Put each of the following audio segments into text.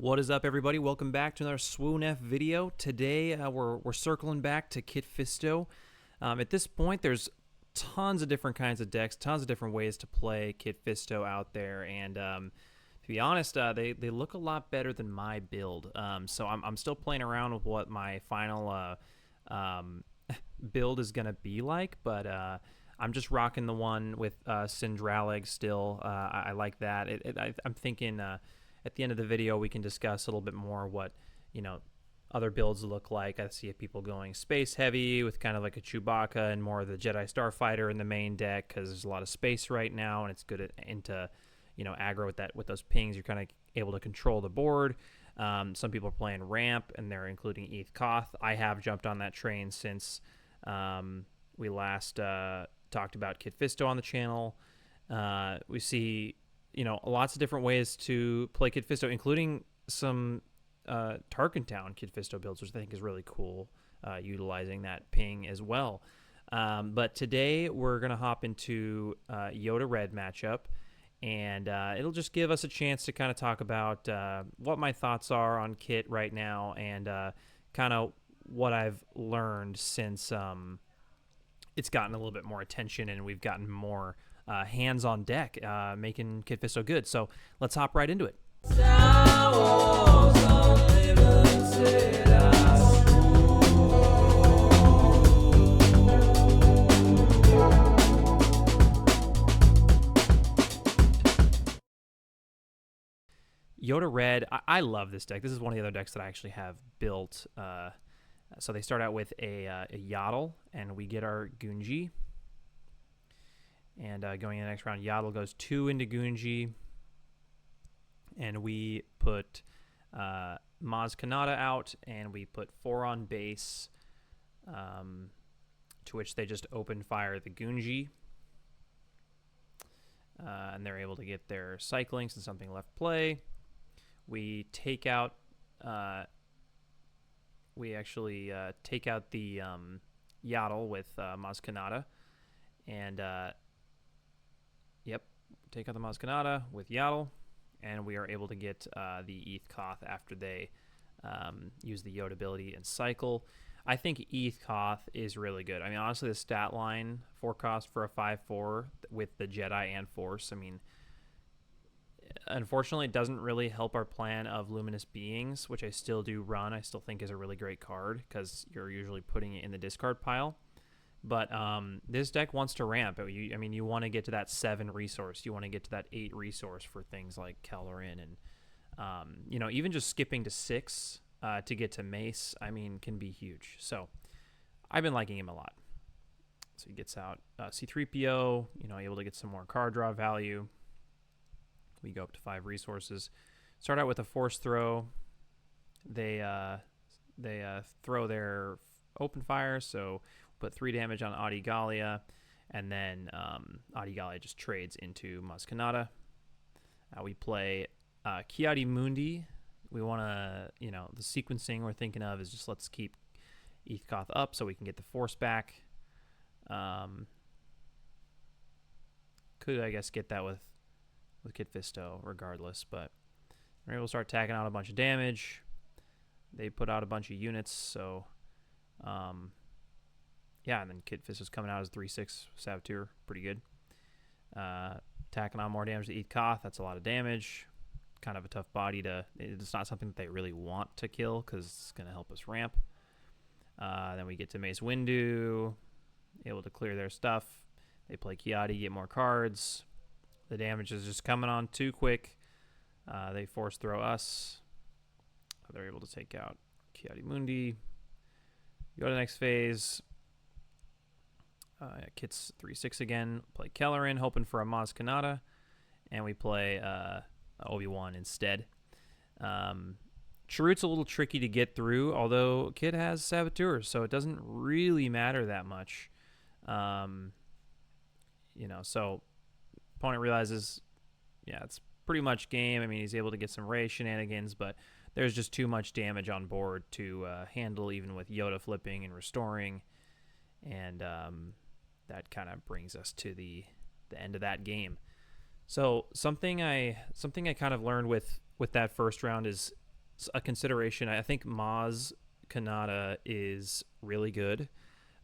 What is up, everybody? Welcome back to another Swoon F video. Today, we're circling back to Kit Fisto. At this point, there's tons of different kinds of decks, tons of different ways to play Kit Fisto out there, and to be honest, they look a lot better than my build. So I'm still playing around with what my final build is gonna be like, but I'm just rocking the one with Syndraleg still. I like that. I'm thinking. At the end of the video, we can discuss a little bit more what, other builds look like. I see people going space heavy with kind of like a Chewbacca and more of the Jedi Starfighter in the main deck because there's a lot of space right now, and it's good into, aggro with those pings. You're kind of able to control the board. Some people are playing ramp, and they're including ETH Koth. I have jumped on that train since we last talked about Kit Fisto on the channel. We see lots of different ways to play Kit Fisto, including some Tarkin Town Kit Fisto builds, which I think is really cool, utilizing that ping as well. But today we're going to hop into Yoda Red matchup, and it'll just give us a chance to kind of talk about what my thoughts are on Kit right now and kind of what I've learned since it's gotten a little bit more attention and we've gotten more hands on deck, making Kit Fisto good. So let's hop right into it. Yoda Red, I love this deck. This is one of the other decks that I actually have built. So they start out with a Yaddle, and we get our Gunji. And going in the next round, Yaddle goes 2 into Gunji. And we put Maz Kanata out, and we put 4 on base, to which they just open fire the Gunji. And they're able to get their cycling since something left play. We take out... we actually take out the Yaddle with Maz Kanata. And... Yep, take out the Maz Kanata with Yaddle, and we are able to get the ETH Koth after they use the Yoda ability and cycle. I think ETH Koth is really good. I mean, honestly, the stat line 4 cost for a 5/4 with the Jedi and Force, I mean, unfortunately, it doesn't really help our plan of Luminous Beings, which I still do run. I still think is a really great card because you're usually putting it in the discard pile. But this deck wants to ramp. You want to get to that 7 resource. You want to get to that 8 resource for things like Kellerin and, even just skipping to 6 to get to Mace, can be huge. So I've been liking him a lot. So he gets out C-3PO, able to get some more card draw value. We go up to 5 resources. Start out with a Force Throw. They throw their open fire, so put 3 damage on Adigalia, and then Adigalia just trades into Maz Kanata. We play Kiadi Mundi. We want to, the sequencing we're thinking of is just let's keep ETH Koth up so we can get the Force back. Could, I guess, get that with Kit Fisto regardless, but we're able to start tacking out a bunch of damage. They put out a bunch of units, so... yeah, and then Kit Fisto's coming out as 3/6 Saboteur. Pretty good. Tacking on more damage to ETH Koth. That's a lot of damage. Kind of a tough body to... It's not something that they really want to kill because it's going to help us ramp. Then we get to Mace Windu. Able to clear their stuff. They play Kiadi, get more cards. The damage is just coming on too quick. They force throw us. They're able to take out Kiadi Mundi. Go to the next phase. Kit's 3/6 again. Play Kellerin, hoping for a Maz Kanata, and we play Obi-Wan instead. Chirrut's a little tricky to get through, although Kit has Saboteurs, so it doesn't really matter that much. So opponent realizes, yeah, it's pretty much game. I mean, he's able to get some Rey shenanigans, but there's just too much damage on board to handle, even with Yoda flipping and restoring, and that kind of brings us to the end of that game. So something I kind of learned with that first round is a consideration. I think Maz Kanata is really good,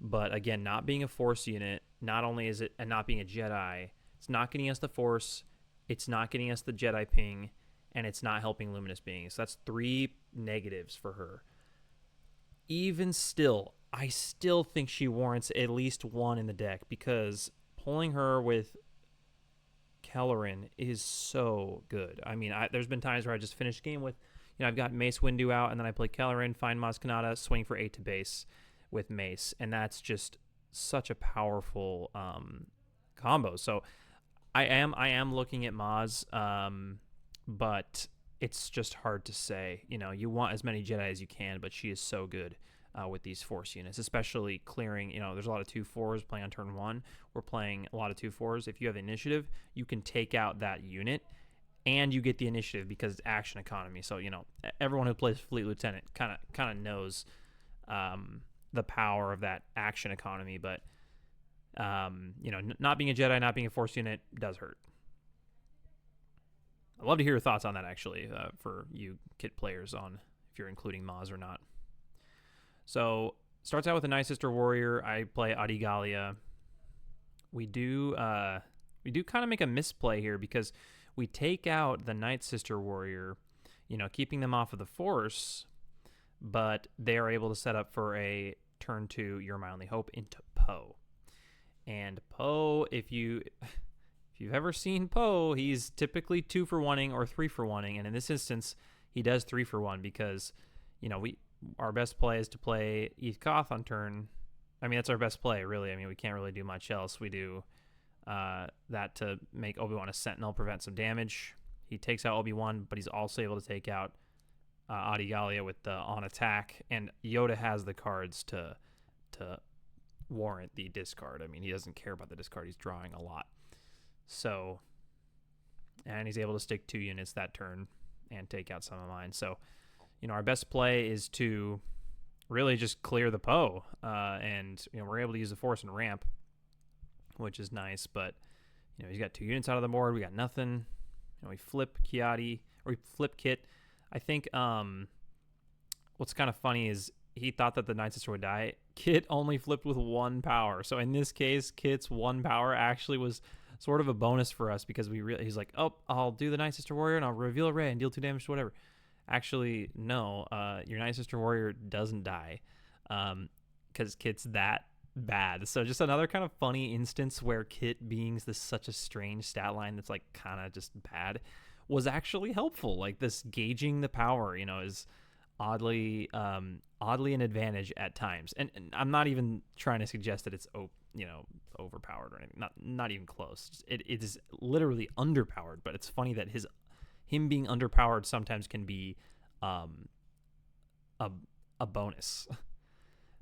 but again, not being a Force unit, not only is it and not being a Jedi, it's not getting us the Force, it's not getting us the Jedi ping, and it's not helping luminous beings. So that's 3 negatives for her. Even still, I still think she warrants at least 1 in the deck, because pulling her with Kellerin is so good. I mean, there's been times where I just finished game with, I've got Mace Windu out, and then I play Kellerin, find Maz Kanata, swing for 8 to base with Mace, and that's just such a powerful combo. So I am looking at Maz, but it's just hard to say. You want as many Jedi as you can, but she is so good with these Force units, especially clearing. There's a lot of 2/4s playing on turn 1. We're playing a lot of 2/4s. If you have initiative, you can take out that unit, and you get the initiative because it's action economy. So everyone who plays Fleet Lieutenant kind of knows the power of that action economy. But not being a Jedi, not being a Force unit does hurt. I'd love to hear your thoughts on that, actually, for you Kit players, on if you're including Maz or not. So, starts out with a Night Sister Warrior. I play Adigalia. We do kind of make a misplay here, because we take out the Night Sister Warrior, keeping them off of the Force, but they are able to set up for a turn 2 You're My Only Hope into Poe. And Poe, if you've ever seen Poe, he's typically 2 for 1-ing or 3 for 1-ing, and in this instance, he does 3 for 1, because our best play is to play Eth Koth on turn. I mean, that's our best play, really. I mean, we can't really do much else. We do that to make Obi-Wan a Sentinel, prevent some damage. He takes out Obi-Wan, but he's also able to take out Adigalia with the on attack, and Yoda has the cards to warrant the discard. I mean, he doesn't care about the discard. He's drawing a lot. So, and he's able to stick 2 units that turn and take out some of mine. So, our best play is to really just clear the Poe, and we're able to use the Force and ramp, which is nice. But he's got 2 units out of the board. We got nothing. We flip Kiadi, or we flip Kit. I think what's kind of funny is he thought that the Night Sister would die. Kit only flipped with 1 power. So in this case, Kit's 1 power actually was sort of a bonus for us, because he's like, oh, I'll do the Night Sister Warrior and I'll reveal Rey and deal 2 damage to whatever. Actually, no, your Night Sister Warrior doesn't die, because Kit's that bad. So just another kind of funny instance where Kit being such a strange stat line that's like kind of just bad was actually helpful. Like, this gauging the power, is oddly an advantage at times. And I'm not even trying to suggest that it's overpowered or anything. Not even close. It is literally underpowered. But it's funny that him being underpowered sometimes can be a bonus.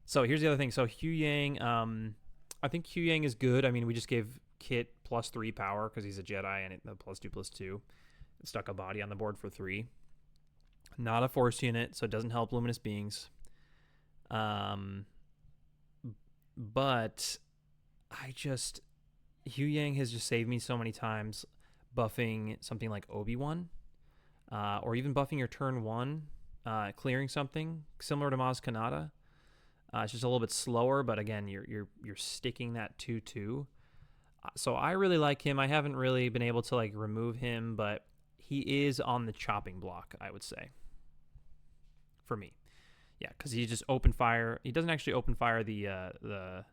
So here's the other thing. So Hu Yang, I think Hu Yang is good. I mean, we just gave Kit +3 power because he's a Jedi, and the +2/+2. It stuck a body on the board for 3. Not a Force unit, so it doesn't help luminous beings. But Hu Yang has just saved me so many times, buffing something like Obi-Wan, or even buffing your turn 1, clearing something similar to Maz Kanata. It's just a little bit slower, but again, you're sticking that 2/2. So I really like him. I haven't really been able to remove him, but he is on the chopping block, I would say, for me. Yeah, because he just open fire. He doesn't actually open fire the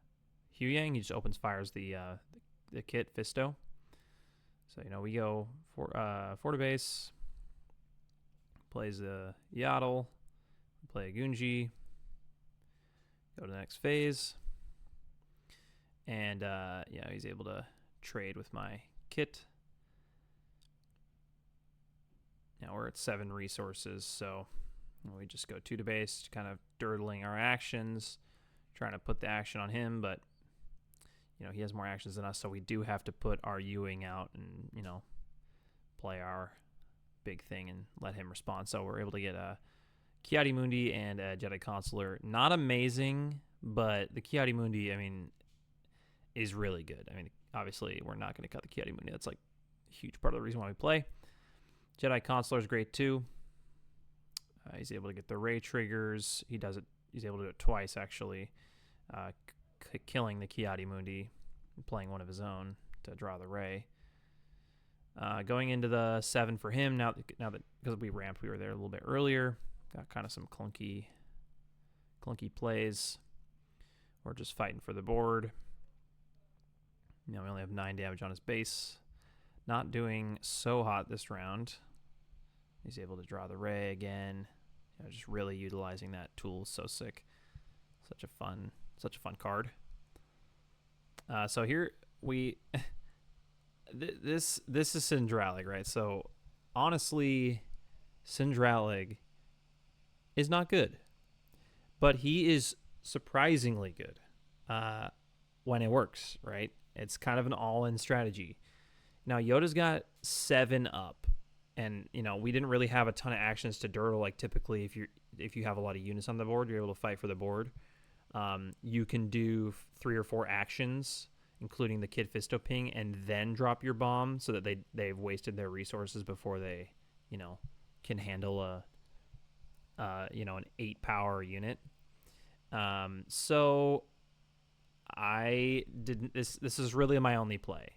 Hu Yang. He just opens fires the Kit Fisto. So we go for to base. Plays a Yaddle. Play a Gunji. Go to the next phase. And he's able to trade with my Kit. Now we're at 7 resources, so we just go 2 to base, kind of dirtling our actions, trying to put the action on him, but he has more actions than us, so we do have to put our Ewing out and play our big thing and let him respond. So we're able to get a Ki-Adi-Mundi and a Jedi Consular. Not amazing, but the Ki-Adi-Mundi, I mean, is really good. I mean, obviously we're not going to cut the Ki-Adi-Mundi. That's a huge part of the reason why we play. Jedi Consular is great too. He's able to get the ray triggers. He does it. He's able to do it twice, actually, killing the Kiadi Mundi, playing one of his own to draw the ray. Going into the 7 for him, now that because we ramped, we were there a little bit earlier. Got kind of some clunky plays. We're just fighting for the board. We only have 9 damage on his base. Not doing so hot this round. He's able to draw the ray again. Just really utilizing that tool is so sick. Such a fun card. So here we this is Syndralig, right? So honestly, Syndralig is not good, but he is surprisingly good when it works, right? It's kind of an all-in strategy. Now Yoda's got 7 up, and we didn't really have a ton of actions to dirtle. Like typically, if you have a lot of units on the board, you're able to fight for the board. You can do 3 or 4 actions, including the Kit Fisto ping, and then drop your bomb so that they've wasted their resources before they, can handle an 8 power unit. So I didn't. This is really my only play.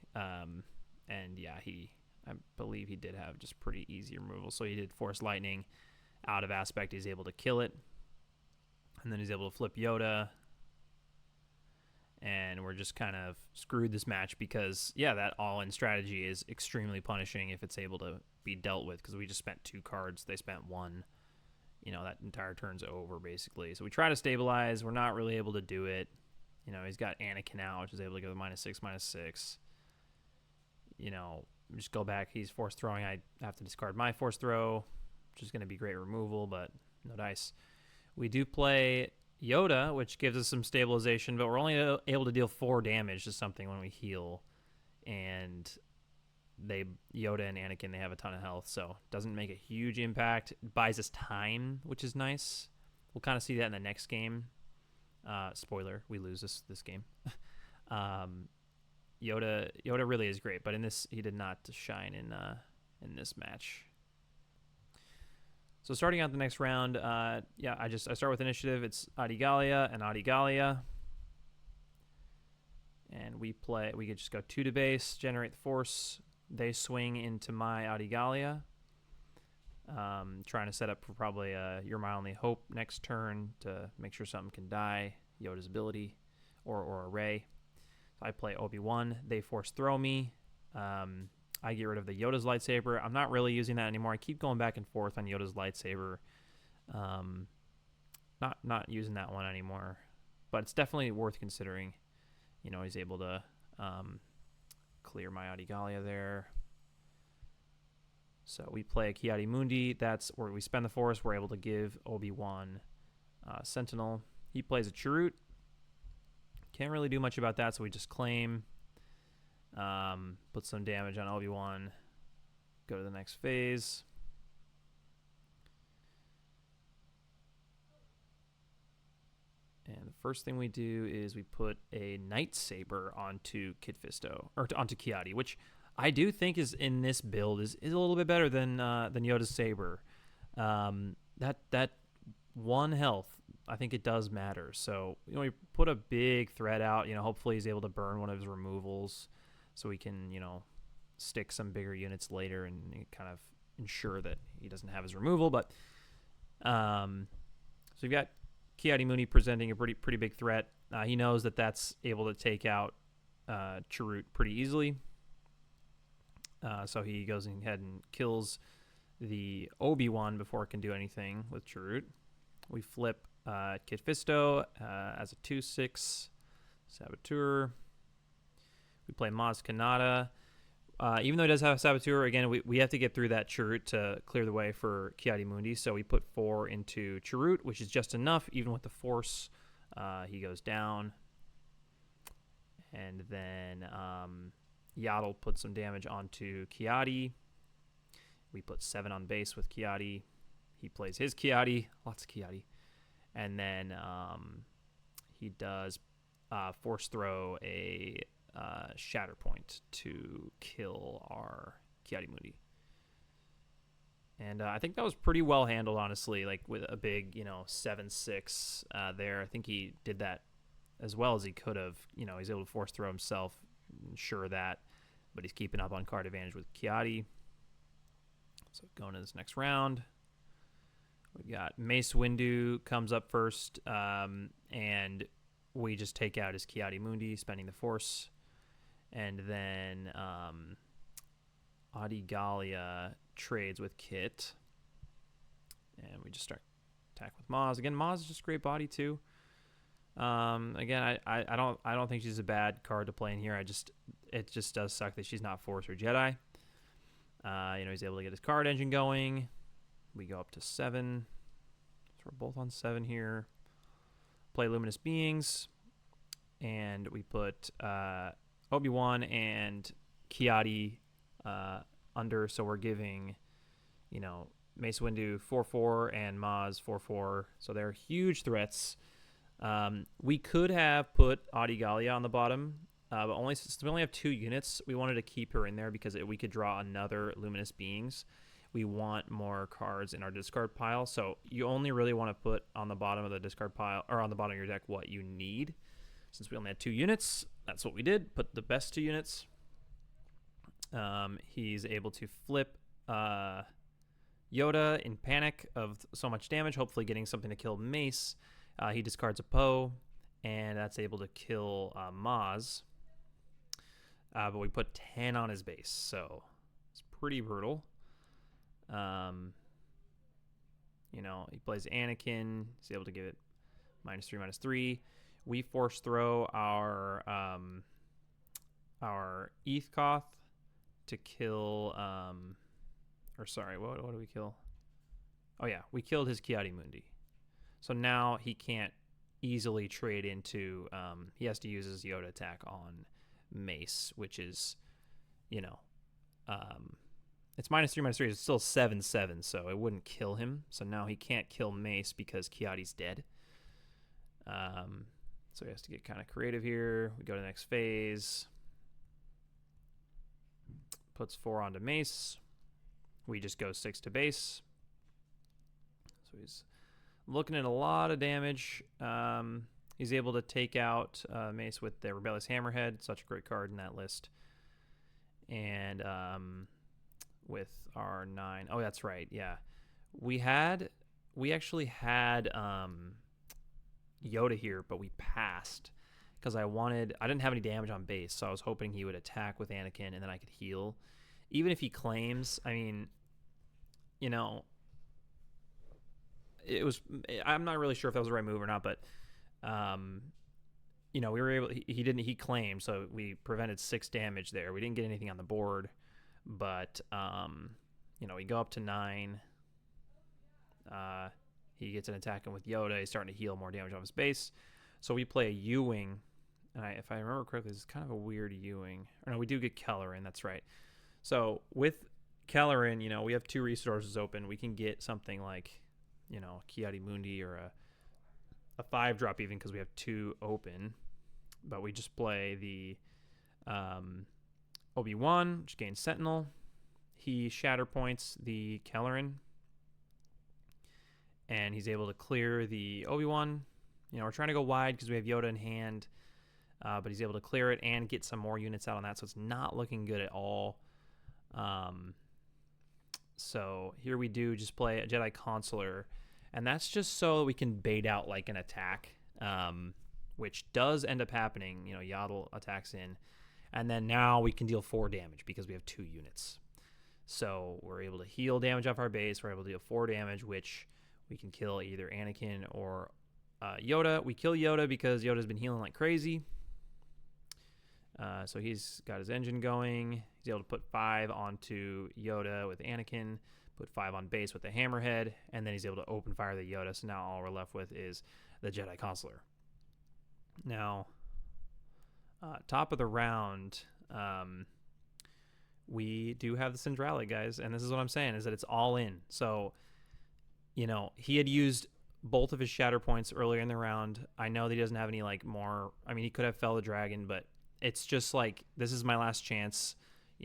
And yeah, I believe he did have just pretty easy removal. So he did Force Lightning out of aspect. He's able to kill it. And then he's able to flip Yoda. And we're just kind of screwed this match because, yeah, that all-in strategy is extremely punishing if it's able to be dealt with, because we just spent 2 cards. They spent 1. That entire turn's over, basically. So we try to stabilize. We're not really able to do it. He's got Anakin out, which is able to go to -6/-6. Just go back. He's force throwing. I have to discard my force throw, which is going to be great removal, but no dice. We do play Yoda, which gives us some stabilization, but we're only able to deal 4 damage to something when we heal. And Yoda and Anakin, they have a ton of health, so it doesn't make a huge impact. It buys us time, which is nice. We'll kind of see that in the next game. Spoiler, we lose this game. Yoda really is great, but in this he did not shine in this match. So starting out the next round, I start with initiative. It's Adigalia and Adigalia, and we could just go 2 to base, generate the force. They swing into my Adigalia, trying to set up for probably You're My Only Hope next turn to make sure something can die, Yoda's ability, or a ray. So I play Obi-Wan. They force throw me. I get rid of the Yoda's lightsaber. I'm not really using that anymore. I keep going back and forth on Yoda's lightsaber. Not using that one anymore, but it's definitely worth considering. He's able to clear my Adigalia there. So we play a Kiadi Mundi. That's where we spend the force. We're able to give Obi-Wan Sentinel. He plays a Chirrut. Can't really do much about that, so we just claim. Put some damage on Obi-Wan. Go to the next phase. And the first thing we do is we put a Night Saber onto Kit Fisto, or onto Kiadi, which I do think is in this build is a little bit better than Yoda's Saber. That 1 health, I think it does matter. So we put a big threat out. Hopefully he's able to burn one of his removals, so we can stick some bigger units later and kind of ensure that he doesn't have his removal. But so we've got Kiadi Mundi presenting a pretty big threat. He knows that that's able to take out Chirrut pretty easily. So he goes ahead and kills the Obi-Wan before it can do anything with Chirrut. We flip Kit Fisto as a 2/6 Saboteur. We play Maz Kanata. Even though he does have a Saboteur, again, we have to get through that Chirrut to clear the way for Kiadi Mundi. So we put 4 into Chirrut, which is just enough. Even with the Force, he goes down. And then Yaddle puts some damage onto Kiadi. We put 7 on base with Kiadi. He plays his Kiadi. Lots of Kiadi. And then he does Force Throw a Shatter Point to kill our Kiadi Mundi. And I think that was pretty well handled, honestly, like with a big, 7-6 there. I think he did that as well as he could have. He's able to force throw himself, sure that, but he's keeping up on card advantage with Kiati. So going to this next round, we got Mace Windu comes up first, and we just take out his Kiati Mundi, spending the force. And then Adigalia trades with Kit. And we just start attack with Maz. Again, Maz is just great body too. Again, I don't think she's a bad card to play in here. It just does suck that she's not Force or Jedi. He's able to get his card engine going. We go up to 7. So we're both on 7 here. Play Luminous Beings. And we put Obi-Wan and Kiati under. So we're giving, Mace Windu 4/4 and Maz 4/4. So they're huge threats. We could have put Adigalia on the bottom. But since we only have 2 units, we wanted to keep her in there because we could draw another Luminous Beings. We want more cards in our discard pile. So you only really want to put on the bottom of the discard pile, or on the bottom of your deck, what you need. Since we only had 2 units, that's what we did. Put the best 2 units. He's able to flip Yoda in panic of so much damage, hopefully getting something to kill Mace. He discards a Poe, and that's able to kill Maz. But we put 10 on his base, so it's pretty brutal. He plays Anakin. He's able to give it -3/-3. We force throw our Ethkoth to kill. What do we kill? Oh yeah, we killed his Kiati Mundi. So now he can't easily trade into. He has to use his Yoda attack on Mace, which is, it's -3/-3. It's still 7/7, so it wouldn't kill him. So now he can't kill Mace because Kiati's dead. So he has to get kind of creative here. We go to the next phase. Puts 4 onto Mace. We just go 6 to base. So he's looking at a lot of damage. He's able to take out Mace with the Rebellious Hammerhead. Such a great card in that list. And with our 9. Oh, that's right. Yeah. We actually had Yoda here, but we passed because I didn't have any damage on base, so I was hoping he would attack with Anakin and then I could heal. Even if he claims, I'm not really sure if that was the right move or not, but we were able, he claimed, so we prevented 6 damage there. We didn't get anything on the board, but we go up to 9. He gets an attack in with Yoda. He's starting to heal more damage off his base. So we play a U-Wing. And if I remember correctly, this is kind of a weird U-Wing. Or no, we do get Kelleran. That's right. So with Kelleran, we have 2 resources open. We can get something like, Kiati Mundi or a 5-drop even because we have 2 open. But we just play the Obi-Wan, which gains Sentinel. He shatter points the Kelleran. And he's able to clear the Obi-Wan. We're trying to go wide because we have Yoda in hand. But he's able to clear it and get some more units out on that. So it's not looking good at all. So here we do just play a Jedi Consular. And that's just so we can bait out like an attack. Which does end up happening. Yaddle attacks in. And then now we can deal 4 damage because we have 2 units. So we're able to heal damage off our base. We're able to deal 4 damage, which we can kill either Anakin or Yoda. We kill Yoda because Yoda's been healing like crazy. So he's got his engine going. He's able to put 5 onto Yoda with Anakin, put 5 on base with the Hammerhead, and then he's able to open fire the Yoda. So now all we're left with is the Jedi Consular. Now, top of the round, we do have the Syndrali, guys, and this is what I'm saying, is that it's all in. So, he had used both of his shatter points earlier in the round. I know that he doesn't have any, more... he could have Fell the Dragon, but it's just, this is my last chance.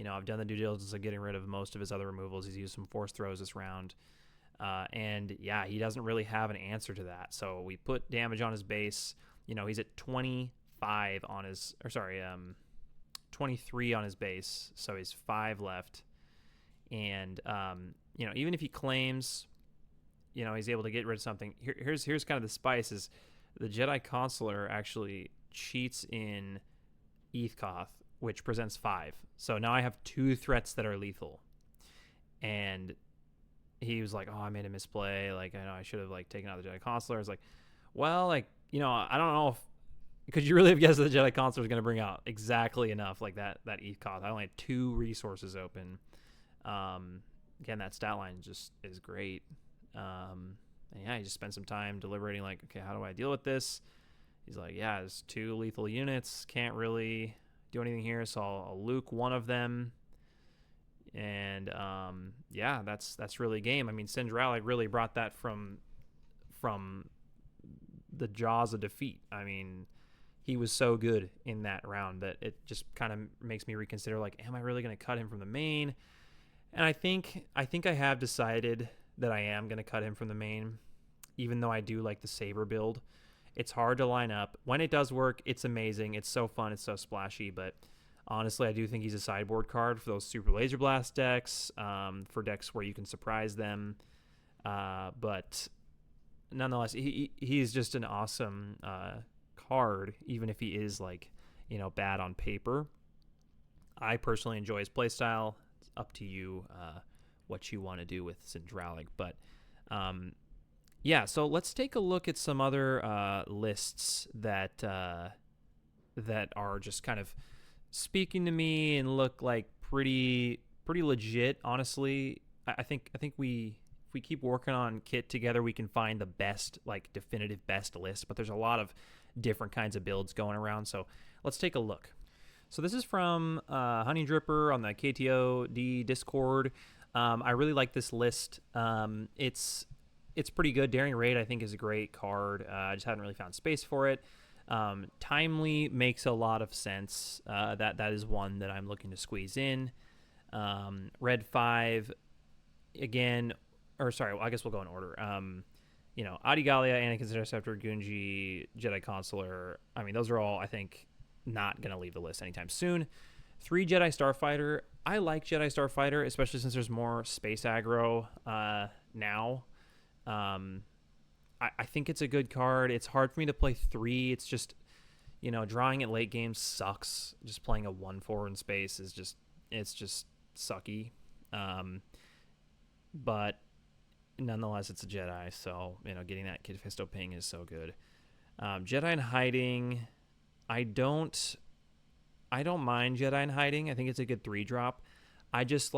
I've done the due diligence of getting rid of most of his other removals. He's used some force throws this round. And yeah, he doesn't really have an answer to that. So we put damage on his base. He's at 25 on his, 23 on his base. So he's 5 left. And, even if he claims, he's able to get rid of something. Here's kind of the spice is the Jedi Consular actually cheats in Ethkoth, which presents 5. So now I have 2 threats that are lethal. And he was like, "Oh, I made a misplay. Like, I know I should have taken out the Jedi Consular." I was like, "Well, I don't know if could you really have guessed that the Jedi Consular was going to bring out exactly enough that Ethkoth. I only had 2 resources open. Again, that stat line just is great. And yeah, he just spent some time deliberating. Okay, how do I deal with this? He's like, yeah, there's 2 lethal units. Can't really do anything here, so I'll Luke one of them." And yeah, that's really game. I mean, Sindralic really brought that from the jaws of defeat. I mean, he was so good in that round that it just kind of makes me reconsider, am I really going to cut him from the main? And I think I have decided that I am going to cut him from the main, even though I do like the Saber build. It's hard to line up. When it does work, it's amazing. It's so fun. It's so splashy, but honestly, I do think he's a sideboard card for those Super Laser Blast decks, for decks where you can surprise them. But nonetheless, he's just an awesome card, even if he is bad on paper. I personally enjoy his playstyle. It's up to you what you want to do with Sindralic. But yeah, so let's take a look at some other lists that are just kind of speaking to me and look pretty legit. Honestly, I think if we keep working on Kit together, we can find the best definitive best list. But there's a lot of different kinds of builds going around, so let's take a look. So this is from Honey Dripper on the KTOD Discord. I really like this list. It's pretty good. Daring Raid I think is a great card. I just haven't really found space for it. Timely makes a lot of sense. That is one that I'm looking to squeeze in. Red 5 again, or sorry, I guess we'll go in order. Adigalia, Anakin's Interceptor, Gunji, Jedi Consular. I mean, those are all, I think, not going to leave the list anytime soon. 3 Jedi Starfighter. I like Jedi Starfighter, especially since there's more space aggro now. I think it's a good card. It's hard for me to play 3. It's just, drawing it late game sucks. Just playing a 1/4 in space is just sucky. But nonetheless, it's a Jedi, so getting that Kit Fisto ping is so good. Jedi in Hiding, I don't mind Jedi in Hiding. I think it's a good 3-drop. I just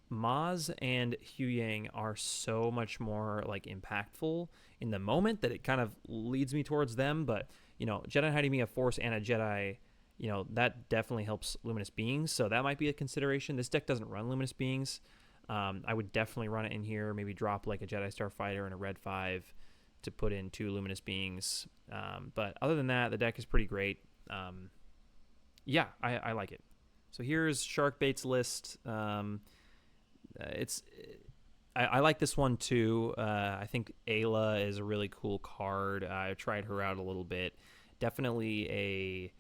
Maz and Huyang are so much more impactful in the moment that it kind of leads me towards them. But Jedi in Hiding being a Force and a Jedi, that definitely helps Luminous Beings, so that might be a consideration. This deck doesn't run Luminous Beings. I would definitely run it in here, maybe drop a Jedi Starfighter and a Red 5 to put in 2 Luminous Beings. But other than that, the deck is pretty great. Yeah, I like it. So here's Sharkbait's list. I like this one too. I think Ayla is a really cool card. I've tried her out a little bit. Definitely a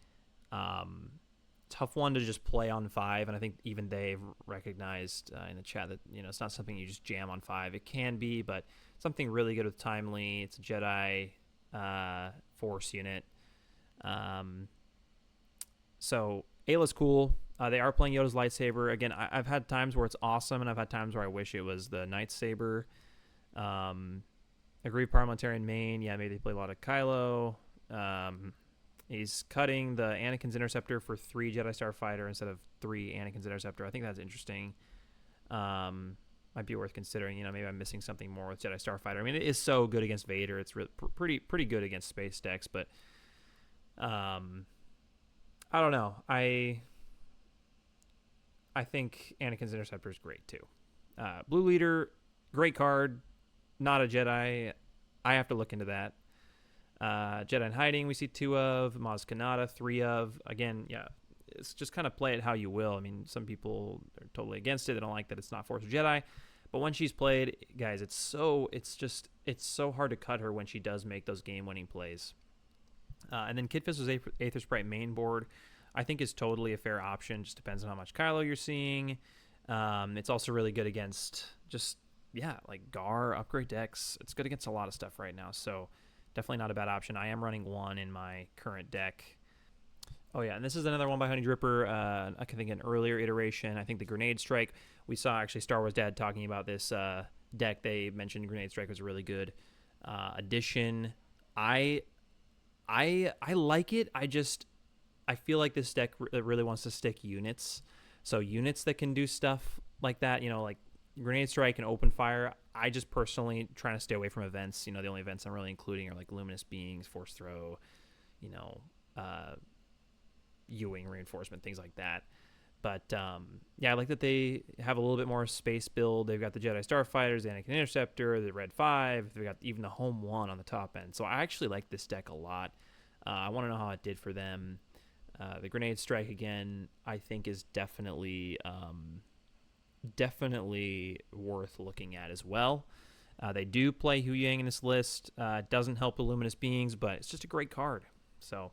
tough one to just play on 5, and I think even they've recognized in the chat that it's not something you just jam on 5. It can be, but something really good with Timely. It's a Jedi Force unit. So Ayla's cool. They are playing Yoda's lightsaber. Again, I've had times where it's awesome, and I've had times where I wish it was the lightsaber. Aggrieved Parliamentarian main. Yeah, maybe they play a lot of Kylo. He's cutting the Anakin's Interceptor for 3 Jedi Starfighter instead of 3 Anakin's Interceptor. I think that's interesting. Might be worth considering. Maybe I'm missing something more with Jedi Starfighter. I mean, it is so good against Vader. It's really pretty good against space decks, but I don't know. I think Anakin's Interceptor is great too. Blue Leader, great card. Not a Jedi. I have to look into that. Jedi in Hiding, we see 2 of. Maz Kanata, 3 of. Again, yeah, it's just kind of play it how you will. I mean, some people are totally against it. They don't like that it's not Force or Jedi. But when she's played, guys, it's so hard to cut her when she does make those game-winning plays. And then Kit Fisto's Aether Sprite main board, I think, is totally a fair option. Just depends on how much Kylo you're seeing. It's also really good against like Gar, upgrade decks. It's good against a lot of stuff right now, so definitely not a bad option. I am running one in my current deck. Oh yeah, and this is another one by Honey Dripper. I think an earlier iteration. I think the Grenade Strike. We saw actually Star Wars Dad talking about this deck. They mentioned Grenade Strike was a really good addition. I like it. I feel like this deck really wants to stick units. So units that can do stuff like that, like Grenade Strike and Open Fire. I just personally trying to stay away from events. The only events I'm really including are like Luminous Beings, Force Throw, Ewing Reinforcement, things like that. But I like that they have a little bit more space build. They've got the Jedi Starfighters, the Anakin Interceptor, the Red 5. They've got even the Home 1 on the top end. So I actually like this deck a lot. I want to know how it did for them. The Grenade Strike, again, I think is definitely worth looking at as well. They do play Hu Yang in this list. It doesn't help Luminous Beings, but it's just a great card. So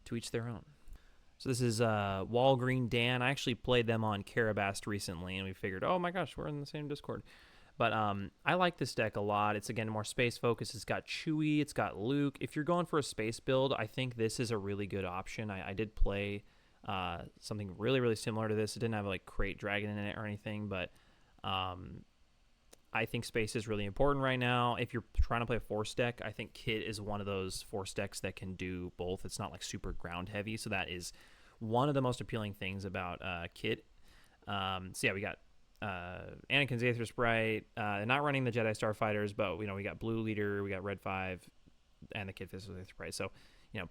to each their own. So this is Walgreen Dan. I actually played them on Karabast recently, and we figured, oh my gosh, we're in the same Discord. But I like this deck a lot. It's, again, more space focused. It's got Chewie. It's got Luke. If you're going for a space build, I think this is a really good option. I did play something really, really similar to this. It didn't have like Crate Dragon in it or anything, but I think space is really important right now. If you're trying to play a Force deck, I think Kit is one of those Force decks that can do both. It's not like super ground heavy, so that is one of the most appealing things about Kit. We got Anakin's Aether Sprite. They're not running the Jedi Starfighters, but we got Blue Leader, we got Red 5, and the Kit Fisto's Aether Sprite. So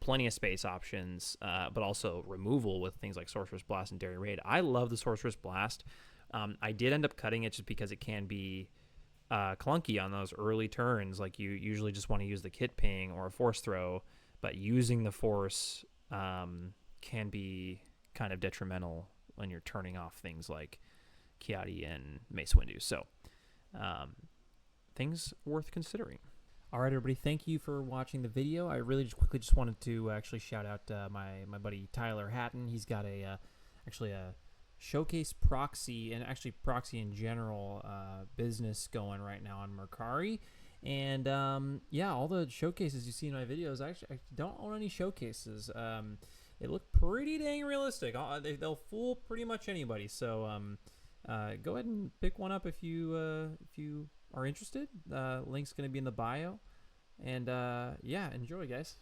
plenty of space options, but also removal with things like Sorcerer's Blast and Daring Raid. I love the Sorcerer's Blast. I did end up cutting it just because it can be clunky on those early turns. Like, you usually just want to use the Kit Ping or a Force Throw, but using the Force can be kind of detrimental when you're turning off things like Kiadi and Mace Windu. So things worth considering. All right, everybody, thank you for watching the video. I really just wanted to actually shout out my buddy Tyler Hatton. He's got a Showcase Proxy, and actually Proxy in general, business going right now on Mercari. And all the showcases you see in my videos, I don't own any showcases. They look pretty dang realistic. They'll fool pretty much anybody. So go ahead and pick one up if you are interested. Link's going to be in the bio. And enjoy, guys.